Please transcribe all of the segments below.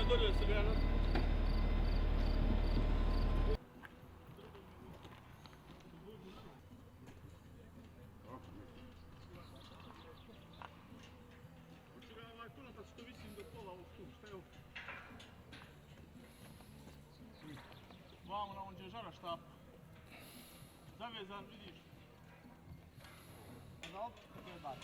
dolje se gleda. Vamo na onde žara štap. Zavezan, vidiš. Za opet kako je baš.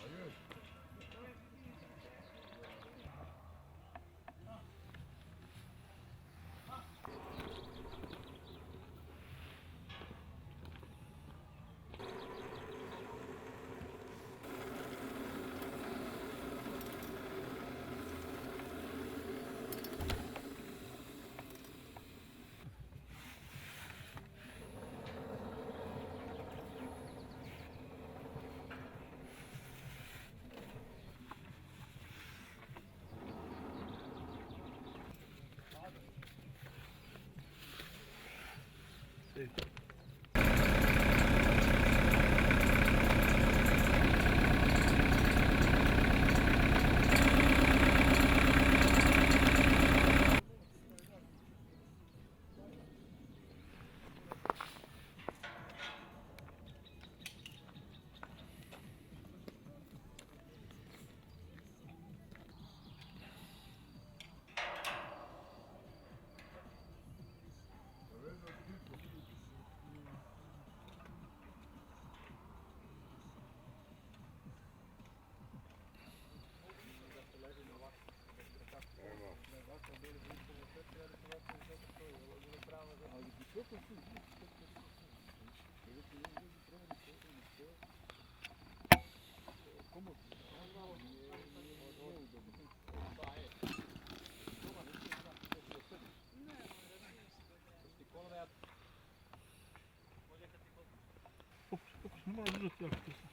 Ne moraš držati jako tisno.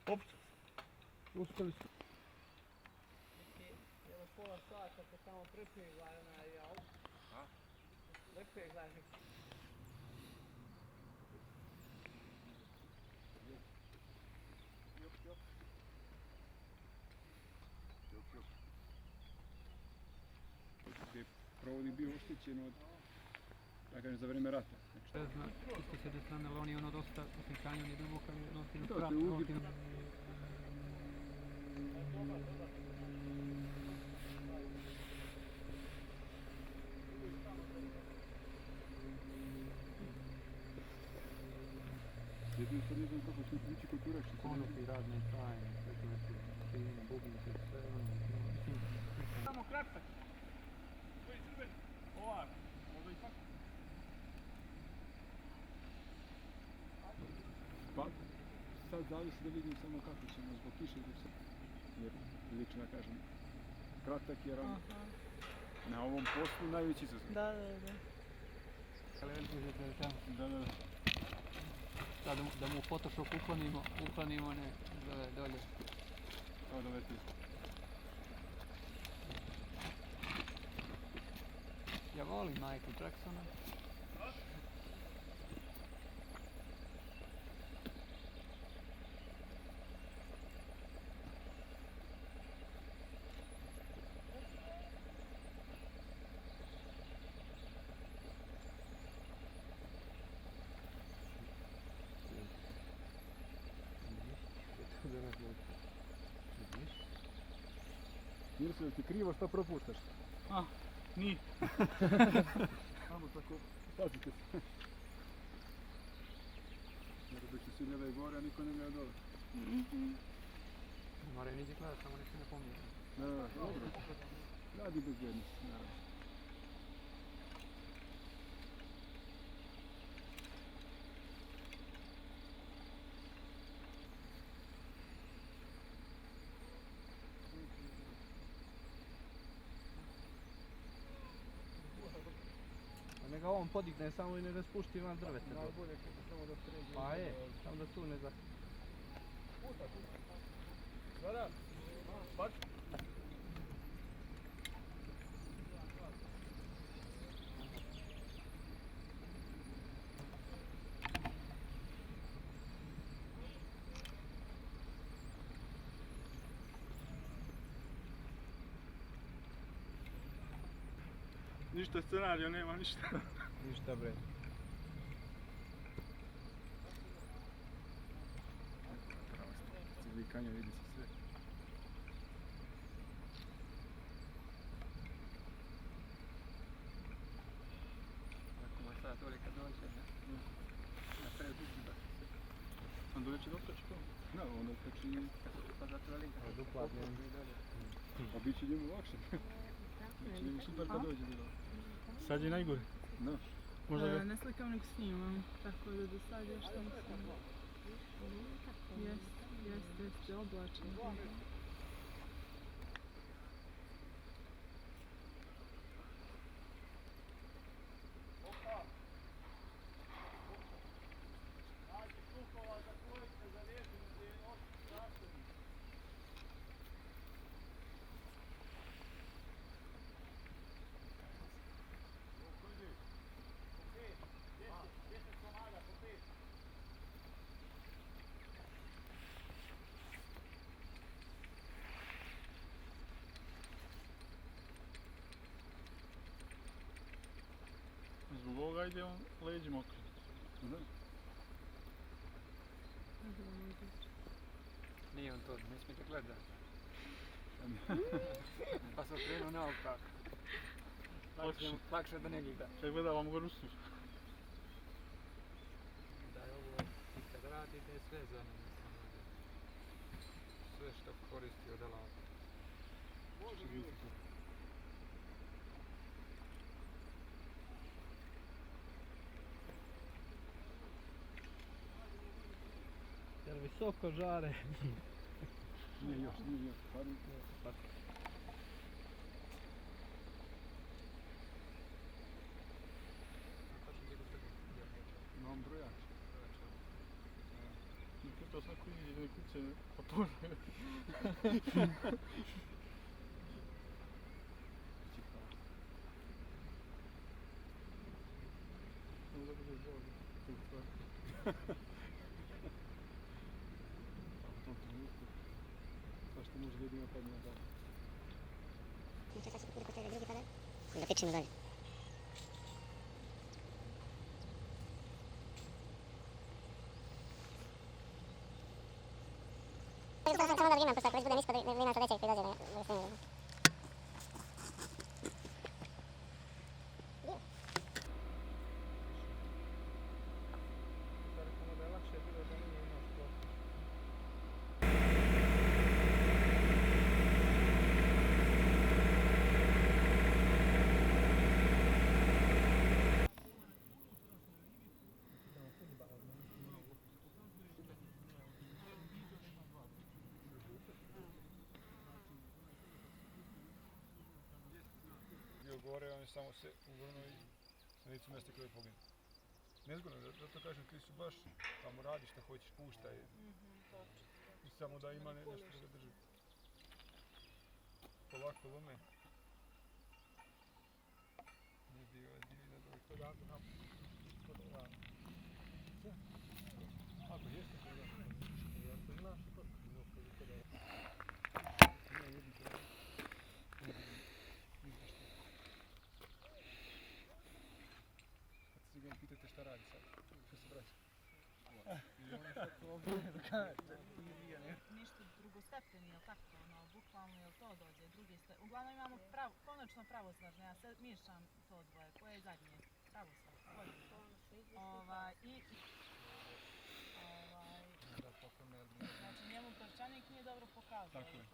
Opšte. Uspeli su. Jedno pola sata pa tamo prepegla onaj jav. Prepegla je. Gdje je provodnik bio oštećen od, da kažem, za vrijeme rata. Šta zna, isto se da strane, ali on je ono dosta osjećanje, on je duboko, nosim To krat, je uvijek. nosim... Jedino sad ne znam kako će prići kultura što se... Konopi, razne tajne, sve to neki fine, bubnice, sve ono, mislim... Samo kratak. Koji je crven? Ovak. Možda i pak. Pa, sad zavisi da vidim samo kako ćemo zbog kiše dok se... Jer lično ja kažem, kratak jer on na ovom poslu najveći izazov. Da. Ali veliki je tamo. Da. Sad da mu Photoshop uklonimo ne dolje. Evo da leti. Ja volim Michael Jacksona. Mirko, ti krivo što propuštaš? Ni. Samo tako, pazite se. Jer obično svi gledaju gore, a niko ne gleda dole. Moraju niđe gledati, samo nek se ne pomijeri. Da, dobro. Radi bezbednost, naravno. Neka on podigne samo i ne raspušti van drvete. Najbolje kako samo da sredi. Pa je, samo da tu ne za... Zara, bak. Ništa scenarija, nema ništa. Ništa bre. Cvikanja vidi se sve. Ako ma sad dole kad dođe, na preduži baš. Sam doleće dotači to? Da, ono kači, Pa zato je linka. Uplatim. pa bit će njemu lakše. Bit će njemu super kad dođe do. Sad je najgore. Da. Možda ga... Ne slikam nek snimam, tako da do sad još nisam. Jeste oblačno. Zbog ovoga ide on leđima okrenuti. Da. Nije on to, ne smijete gledat. Pa se okrenuo naopako. Lakše da ne gleda. Čak gledavam go Rusu. Da je ovo, i kad radite sve za njim. Sve što koristi od alata. Jer visoko žare. Nije još. Pari. Imam brojač. Pitao sam ako iziđe ne kuće, pa požele. U tom trenutku. Zašto može ljudima padne na glavu? Sad će bude kod tebe drugi pada. Da pičimo dalje. Samo da vrijeme, pošto ako već budem ispod vrijeme sa većeg koji dođe da snimim. Da je lakše bilo da nije imao što. Bio gore, on je samo se uvrnuo i na licu mjesta koje je poginuo. Nezgodno, zato kažem, ti su baš tamo radi šta hoćeš, puštaj. I samo da ima nešto da ga drži. Polako lome. Nije bio divina da to da ako jeste to da. Ako znaš to. Kad se ga pitate šta radi sad, što se vraća? Ništa drugostepeni, jel tako? Ono, bukvalno jel to dođe, drugi ste... Uglavnom imamo konačno pravosnažne, ja sad miješam to dvoje. Koje je zadnje? Pravosnažne. Znači njemu provčanik nije dobro pokazao. Tako je.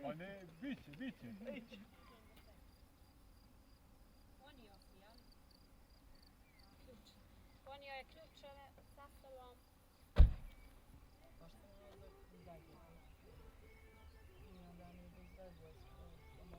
Pa ne, biće. Ponio je ključeve sa sobom. Da, zadnje. I onda mi bez veze